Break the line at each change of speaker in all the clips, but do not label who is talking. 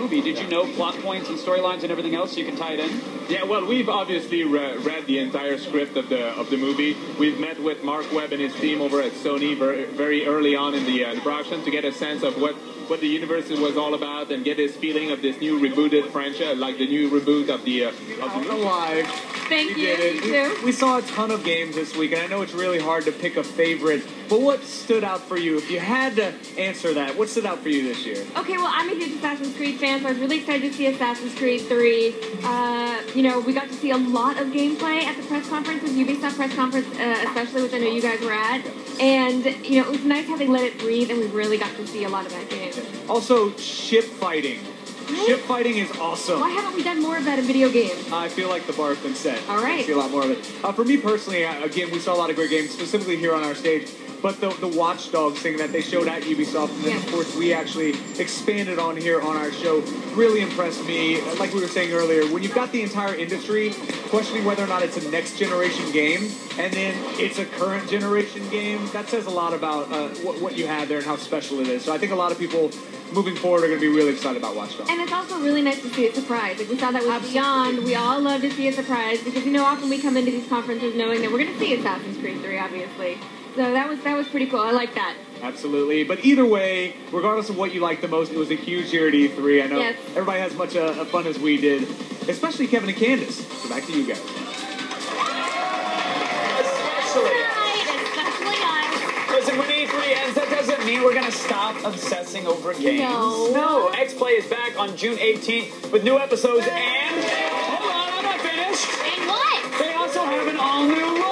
movie. Did you know plot points and storylines and everything else so you can tie it in?
Yeah, well, we've obviously read the entire script of the movie. We've met with Mark Webb and his team over at Sony very early on in the production to get a sense of what the universe was all about and get this feeling of this new rebooted franchise, like the new reboot of the movie.
Alive.
Thank you.
We saw a ton of games this week, and I know it's really hard to pick a favorite, but what stood out for you? If you had to answer that, what stood out for you this year?
Okay, well, I'm a huge Assassin's Creed fan, so I was really excited to see Assassin's Creed 3. You know, we got to see a lot of gameplay at the press conferences, Ubisoft press conference, especially, which I know you guys were at. And, you know, it was nice how they let it breathe, and we really got to see a lot of that game.
Also, ship fighting.
Right?
Ship fighting is awesome.
Why haven't we done more of that in video games?
I feel like the bar has been set.
All right.
I see a lot more of it. For me personally, again, we saw a lot of great games, specifically here on our stage. But the Watch Dogs thing that they showed at Ubisoft, and then, of course, we actually expanded on here on our show, really impressed me. Like we were saying earlier, when you've got the entire industry questioning whether or not it's a next-generation game, and then it's a current-generation game, that says a lot about what you have there and how special it is. So I think a lot of people moving forward are going to be really excited about Watch Dogs.
And it's also really nice to see a surprise. Like, we saw that with Beyond. We all love to see a surprise because, you know, often we come into these conferences knowing that we're going to see Assassin's Creed 3, obviously. So that was pretty cool. I like that.
Absolutely. But either way, regardless of what you like the most, it was a huge year at E3. I know everybody has as much fun as we did, especially Kevin and Candace. So back to you guys.
Especially us.
Listen, when E3 ends, that doesn't mean we're going to stop obsessing over games.
No.
X-Play is back on June 18th with new episodes and... Hold on, I'm not finished.
And what?
They also have an all-new look.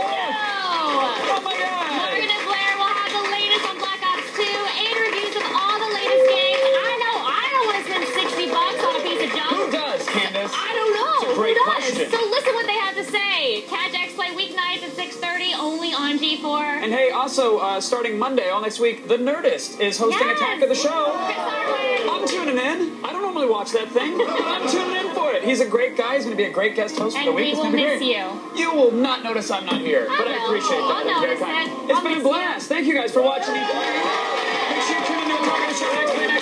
Oh my God.
Morgan and Blair will have the latest on Black Ops 2 and reviews of all the latest games. I don't want to spend $60 on a piece of junk.
Who does, Candace?
I don't know.
It's a great
Who does?
question.
So listen what they have to say. Catch X-Play weeknights at 6:30 only on G4.
And hey, also, starting Monday, all next week, The Nerdist is hosting Attack of the Show. I'm tuning in. I don't normally watch that thing. I'm tuning in for it. He's a great guy. He's going to be a great guest host for the week.
And we will miss you.
You will not notice I'm not here, but I appreciate that.
I'll notice it.
It's been a blast. Thank you guys for watching. Make sure you tune in to Attack of the Show next week.